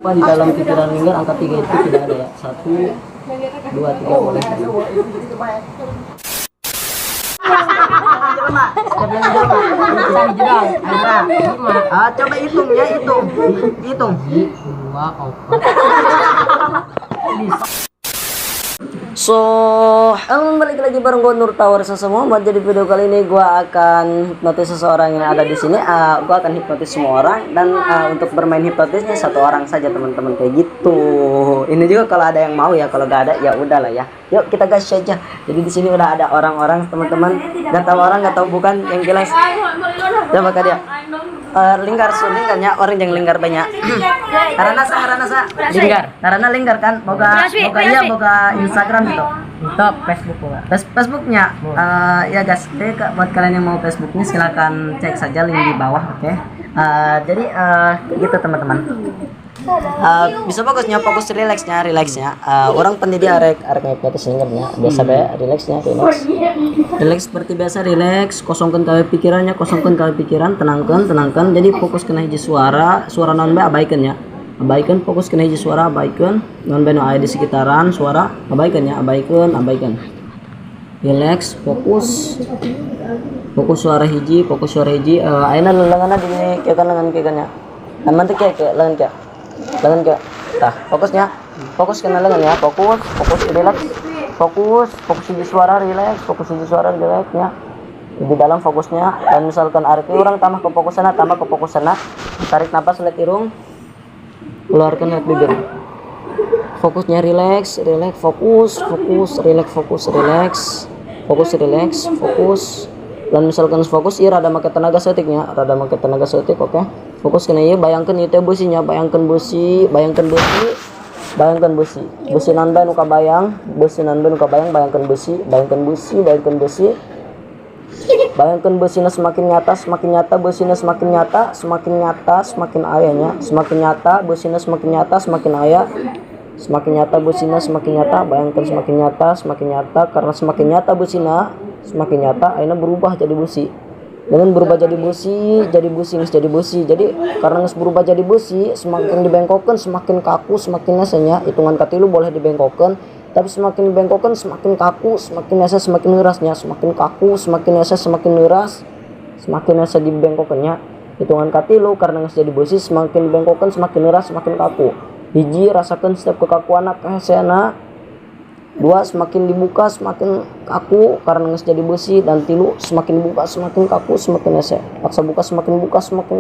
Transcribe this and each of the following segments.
Di dalam pikiran lingkar angka 3 itu tidak ada ya. 1, 2, 3 boleh. Coba hitung ya, hitung. 2, 4. So, halo, balik lagi bareng gue Nur Tower semua. Buat jadi video kali ini gue akan hipnotis seseorang yang ada di sini. Gue akan hipnotis semua orang dan untuk bermain hipnotisnya satu orang saja teman-teman, kayak gitu. Ini juga kalau ada yang mau ya, kalau gak ada ya udahlah ya. Yuk kita gas aja. Jadi di sini udah ada orang-orang teman-teman. Gak tahu orang, gak tahu bukan, yang jelas. Coba kak dia. Lingkar lingkarnya orang yang lingkar banyak. Karena lingkar. Karena lingkar kan boga Instagram gitu. Untuk Facebook juga. Facebooknya ya guys, buat kalian yang mau Facebooknya silakan cek saja link di bawah, oke. Jadi gitu teman-teman. Bisa fokus relaxnya. Orang pendidik arek hipnotis lingkarnya biasa be relax seperti biasa, relax, kosongkan kawin pikiran, tenangkan. Jadi fokus kena hiji suara non be abaikan, fokus kena hiji suara, abaikan non be no aya di sekitaran suara, abaikan. Relax, fokus suara hiji, ayeuna leungeunna di lengan kan mantu ke lengan ke tah, fokus kena lengan ya, fokus relax, fokus hiji suara, relax, ya di dalam fokusnya. Dan misalkan arek orang tambah kefokusanna, tarik napas lewat irung, keluarkan lewat bibir. Fokusnya relax, fokus, relax. Dan misalkan fokus ieu rada make tenaga setik, oke. Fokus kena ieu, bayangkan ieu teh businya, bayangkan busi. Busi nan bae nu kabayang, bayangkan busi. Bayangkan busina semakin nyata, busina semakin nyata, semakin ayahnya, semakin nyata, busina semakin nyata, semakin ayah, semakin nyata busina, semakin nyata, bayangkan semakin nyata, karena semakin nyata busina, semakin nyata, akhirnya berubah jadi busi. Dengan berubah jadi busi. Jadi karena berubah jadi busi, semakin dibengkokkan, semakin kaku, semakin nesanya. Hitungan katilu boleh dibengkokkan, tapi semakin dibengkokkan semakin kaku, semakin nesa, semakin nerasnya, semakin kaku, semakin nesa, semakin neras, semakin nesa dibengkokkannya. Hitungan katilu karena jadi busi, semakin dibengkokkan semakin neras, semakin kaku. Hiji, rasakan setiap kekakuan kesena. 2, semakin dibuka semakin kaku karena nges jadi besi. Dan 3, semakin dibuka semakin kaku, semakin nese. Paksa buka semakin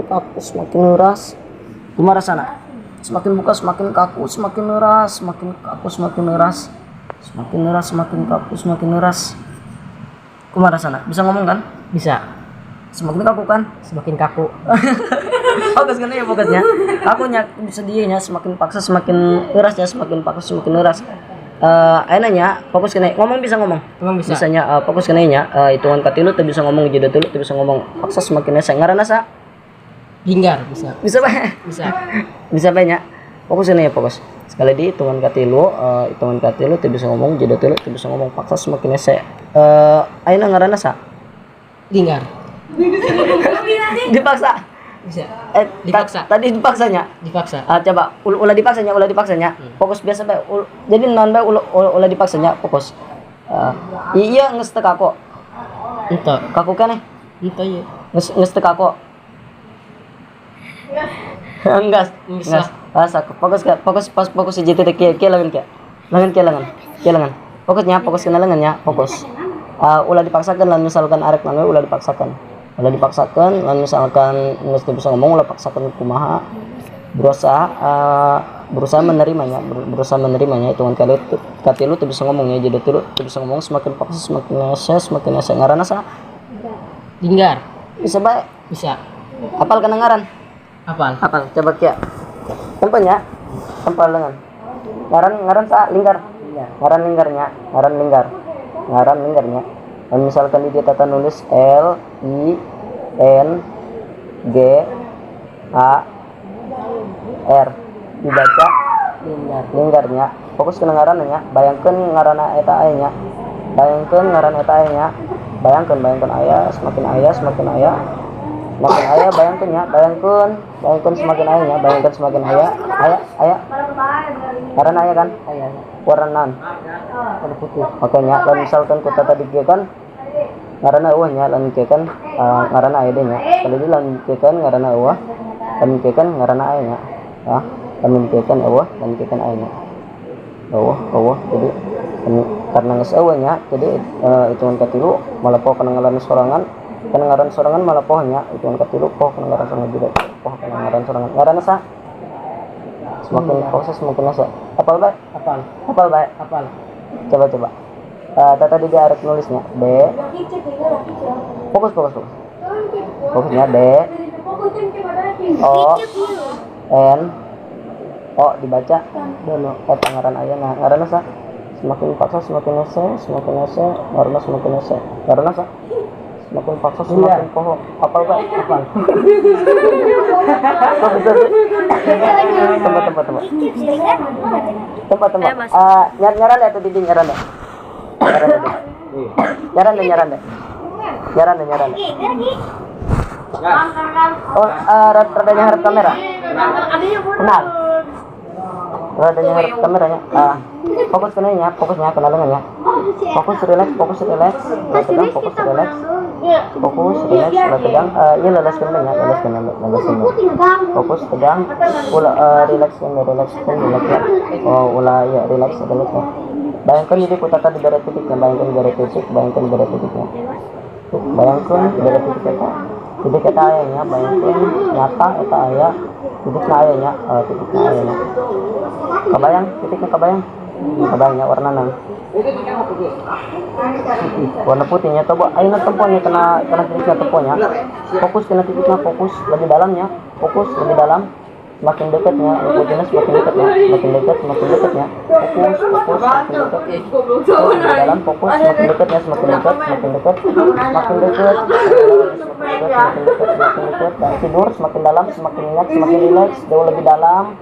kaku, semakin neras. Kumaha rasana? Semakin buka semakin kaku, semakin neras, semakin kaku, semakin neras, semakin kaku, semakin neras. Kumaha rasana? Bisa ngomong kan? Bisa. Semakin kaku kan? Semakin kaku. Fokus kan ya, fokusnya. Kakunya bisa dianya semakin paksa semakin neras ya, semakin paksa semakin neras. Ayeuna fokus kena ngomong, bisa ngomong. Bisa. Bisanya fokus kena nya hitungan katilu teu bisa ngomong, jeda teu bisa ngomong. Paksa semakin nesa. Ngaranna sa? Lingkar, bisa. Bisa bae. Bisa bae nya. Fokus kena ya, fokus. Sekali di hitungan katilu teu bisa ngomong, jeda teu bisa ngomong. Paksa semakin nesa. Ayeuna ngaranna sa? Lingkar. Dipaksa. Bisa. Dipaksa. Tadi dipaksanya. Coba ulah dipaksanya. Fokus biasa bae. Jadi non bae ulah dipaksanya, fokus. Iya geus teu kako. Henteu. Kaku keneh. Henteu ieu. Geus teu kako. Enggak. Fokus hiji titik ke lengan. Fokus kena lengannya, fokus. Ulah dipaksakan lan misalkan arek nang ulah dipaksakan. Lalu misalkan nggak bisa ngomong, ulah paksakan kumaha, berusaha menerimanya. Hitungan katilu tuh bisa ngomong ya, jadi tuh bisa ngomong, semakin paksa semakin nese. Ngaranna sa? Lingkar. Bisa bae. Bisa. Apal kana ngaran? Apal. Coba kia. Tempenya. Tempal lengan. Ngaran sa lingkar. Ngaran lingkarnya. Dan misalkan di tata nulis L I N G A R, dibaca lingkarnya. Fokus ke ngarannya, bayangkan ngaranna eta aya nya. Bayangkan aya, semakin aya. semakin ayah bayangkan ya, bayangkan semakin ayahnya, bayangkan semakin ayah, karena ayah kan, warnan, Warna putih. oke nya, dan misalkan kita tadi kan, karena awahnya, dan kan, karena ayah nya, kalau di lan kan karena awah, dan kan karena ayahnya, ya, dan kan awah, dan kan ayahnya, awah, jadi karena nges awahnya, jadi hitungan katilu malah poh penanggalan sorangan malah pohnya hitungan katilu poh penanggalan sorangan juga poh penanggalan sorangan ngaran sa semakin proses semakin nasa apal baik coba tadi dia harus nulisnya D fokusnya D O N O dibaca dulu pengaran ayah nah ngaran sa semakin paksa semakin nase karena semakin nase karena semakin paksa semakin pohon apal tempat nyaran deh tuh dinding nyaran deh oh radanya harap kamera kenal radanya harap kameranya fokusnya kenalangannya fokus relax fokus relax tegang iya lelas kendangnya fokus tegang relax ya oh ulah ya relax ya bayangkan jadi kita tadi dari titiknya bayangkan dari titiknya jadi kita ayahnya bayangkan nyata eta ayah titiknya ayahnya kebayangnya warna nang warna putihnya coba ayo temponya kena titiknya temponya fokus kena titiknya fokus lebih dalamnya fokus lebih dalam semakin dekatnya putihnya semakin dekatnya fokus dalam fokus semakin dekatnya semakin dekat dan tidur semakin dalam semakin nyenyak semakin rileks jauh lebih dalam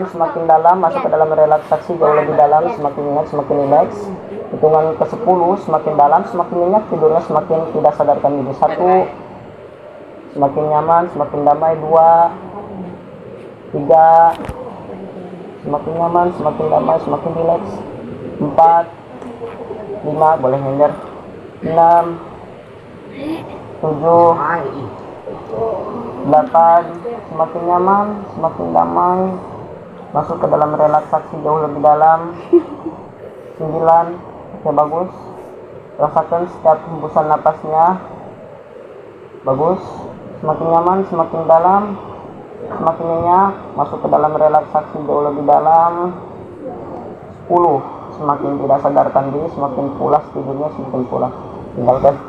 semakin dalam masuk ke dalam relaksasi jauh lebih dalam semakin nyenyak semakin rileks hitungan ke 10 semakin dalam semakin nyenyak tidurnya semakin tidak sadarkan diri 1 semakin nyaman semakin damai 2 3 semakin nyaman semakin damai semakin rileks 4 5 boleh nyender 6 7 8 semakin nyaman semakin damai masuk ke dalam relaksasi jauh lebih dalam 9 oke bagus rasakan setiap hembusan napasnya bagus semakin nyaman semakin dalam semakin nyenyak masuk ke dalam relaksasi jauh lebih dalam 10 semakin tidak sadarkan diri semakin pulas tidurnya semakin pulas tinggalkan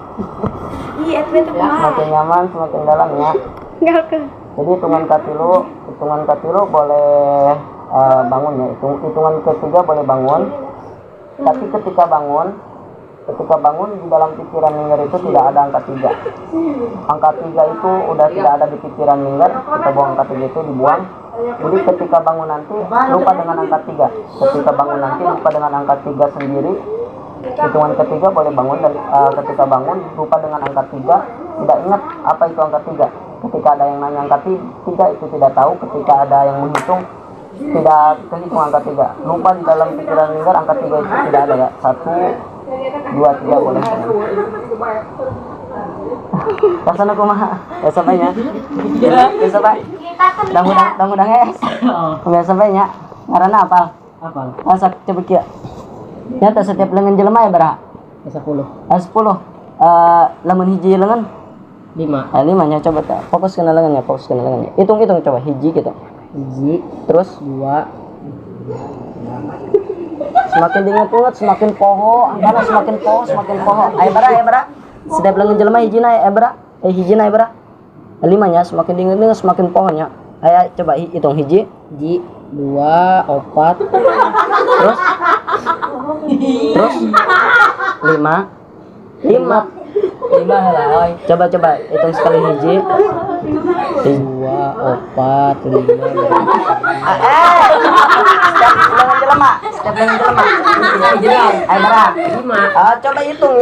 semakin nyaman semakin dalam ya jadi hitungan katilu boleh bangun ya hitungan ketiga boleh bangun tapi ketika bangun di dalam pikiran Minggar itu tidak ada angka 3 angka 3 itu udah tidak ada di pikiran Minggar kita buang angka 3 itu dibuang jadi ketika bangun nanti lupa dengan angka 3 sendiri hitungan ketiga boleh bangun dan ketika bangun lupa dengan angka 3 tidak ingat apa itu angka 3 ketika ada yang nanya angka 3 itu tidak tahu ketika ada yang menghitung tidak kehitung angka 3 lupa di dalam pikiran Minggar angka 3 itu tidak ada ya 1 2 3 boleh rasanya kumaha ya sampainya ya sampai dang es ya sampainya karena apa rasa coba kia nyata setiap lengan jelema ya berapa 10 lamun hiji lengan 5 nya coba fokus ke lengannya hitung coba hiji gitu hiji terus 2 semakin diingat semakin poho angkana semakin poho ayo bara setiap lengan jelema hiji na bara 5 nya semakin diingat semakin pohonya ayo coba hitung hiji 2 4 terus 5 lah coba hitung sekali hiji 2 4 5 setiap lengan jelema ayo bara 5 coba hitung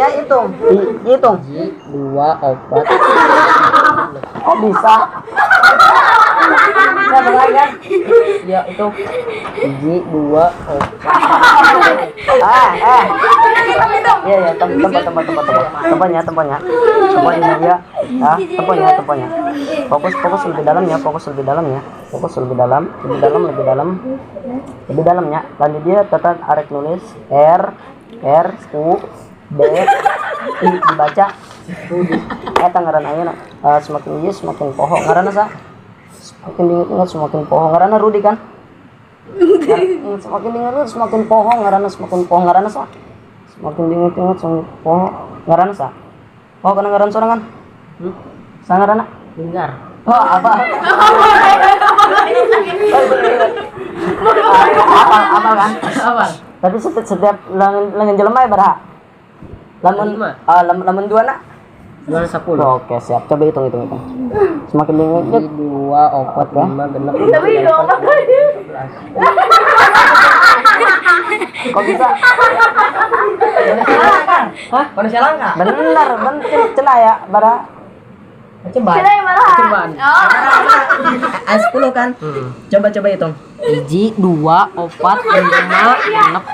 2 4 Kok bisa? Ya mulai kan? Ya itu. Hiji, dua, iya, tempatnya dia, tempatnya. Fokus lebih dalamnya, lebih dalamnya. Lanjut dia tetap arek nulis R U D I dibaca. Ngaran ayeuna semakin ieu semakin poho ngaranna sa. Semakin diingat semakin poho ngaranna Rudi kan? Semakin diingat semakin poho ngaranna sa. Semakin diingat semakin poho ngaranna sa. Oh kana ngaran sorangan. Sa ngaranna Linggar. oh apa? Apa kan? Apa? Tapi setiap langan jelema ya baraha? Lamun dua nak? 10. Oke siap, coba hitung. Semakin diingat 2, 4, 5, 6, 7, 8, 9, 10. kok bisa? Hah? Manusia langka? Bener cenah ya bara. Cobaan. Cobaan. 10 kan? Coba hitung. 1, 2, 4, 5, 6,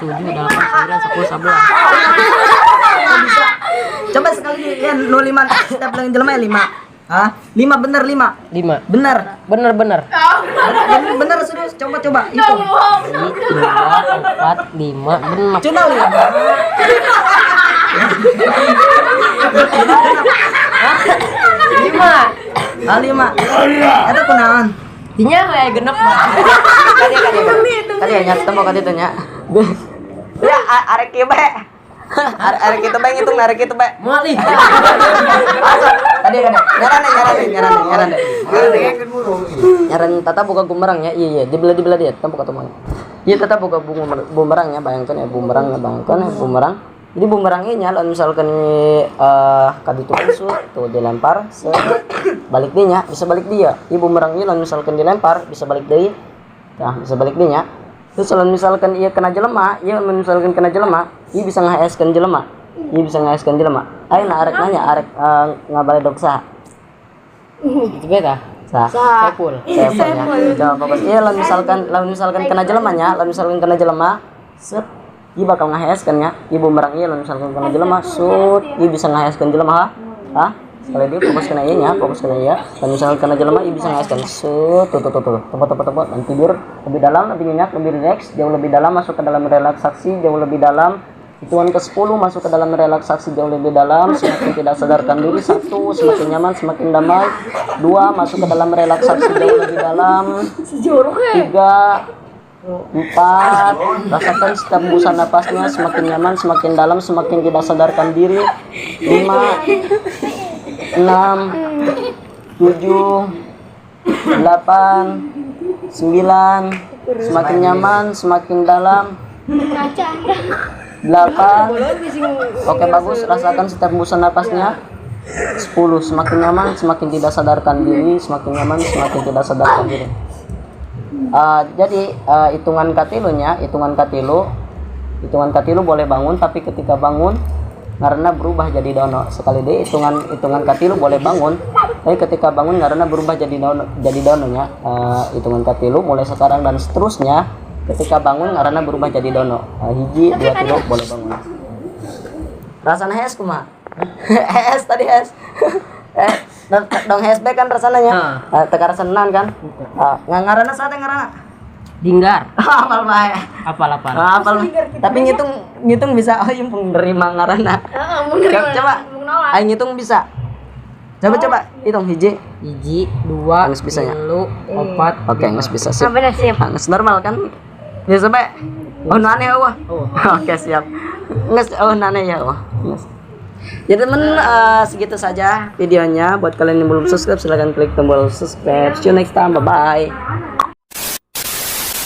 7, 8, 9, 10, 11. Coba sekali ya 05 setiap langan jelema ya 5. Hah? 5 bener 5. 5. Bener. Bener. Serius coba hitung. 1, 2, 4, 5, genep. Cuna lu ya. 5. 5. Eta kunaon? Dinya kayak genep. Tadi nya temu ka ditu nya. Ya arek kieu bae. Arek kitu bae ngitung arek kitu bae. Moal ih. Tadi nyaran deh. Nyaran tata buka bumerang ya. Iya dibelah dia tempo ketemu. Iya tata buka bumerang ya bayangkan ya bumerang. Jadi bumerangnya lalu misalkan kaditu masuk tuh dilempar balik dia bisa balik dia. Ini bumerangnya lalu misalkan dilempar bisa balik dia. Nah, bisa balik dia. Terus kalau misalkan ia kena jelema, ia bisa ngahaeskeun jelema. Ayeuna arek nanya ngabale dog saha? Itu beta. Saiful. Jawab fokus. Iya lalu misalkan kena jelema, set ieu bakal ngahaeskeun nya. Ieu bumerang ieu lalu misalkan kena jelema, sut, ieu bisa ngahaeskeun jelema ha? Sekali dia fokus kena ieu nya, Lalu misalkan kena jelema ieu bisa ngahaeskeun sut, tuh. Tempat dan tidur lebih dalam, lebih nyenyak, lebih rileks, jauh lebih dalam masuk ke dalam relaksasi, jauh lebih dalam. Hitungan ke-10 masuk ke dalam relaksasi jauh lebih dalam, semakin tidak sadarkan diri. 1 semakin nyaman, semakin damai. 2 masuk ke dalam relaksasi jauh lebih dalam. 3 4 rasakan setiap hembusan napasnya semakin nyaman, semakin dalam, semakin tidak sadarkan diri. 5 6 7 8 9 semakin nyaman, semakin dalam. 8 oke bagus, rasakan setiap hembusan napasnya. 10 semakin nyaman, semakin tidak sadarkan diri, semakin nyaman, semakin tidak sadarkan diri. Jadi hitungan katilu boleh bangun, tapi ketika bangun karena berubah jadi dono. Sekali deh hitungan katilu boleh bangun, tapi ketika bangun karena berubah jadi dononya. Hitungan katilu mulai sekarang dan seterusnya ketika bangun karena berubah jadi dono. Hiji 2 3 boleh bangun. Rasana hes kumaha? Hes tadi hes. Dong HSB kan rasanya teka rasanan kan. Ngaranna saha teh ngaranna? Dinggar. Apal bae. Apal. Tapi ngitung bisa yang penerima ngaranna. Coba ayo ngitung bisa. Coba hitung hiji 2 geus bisa nya. 4. Oke geus bisa sip. Geus normal kan? Ya sampai aneh eueuh. Oke siap. Geus aneh ya eueuh. Ya teman, segitu saja videonya. Buat kalian yang belum subscribe silahkan klik tombol subscribe. See you next time, bye bye.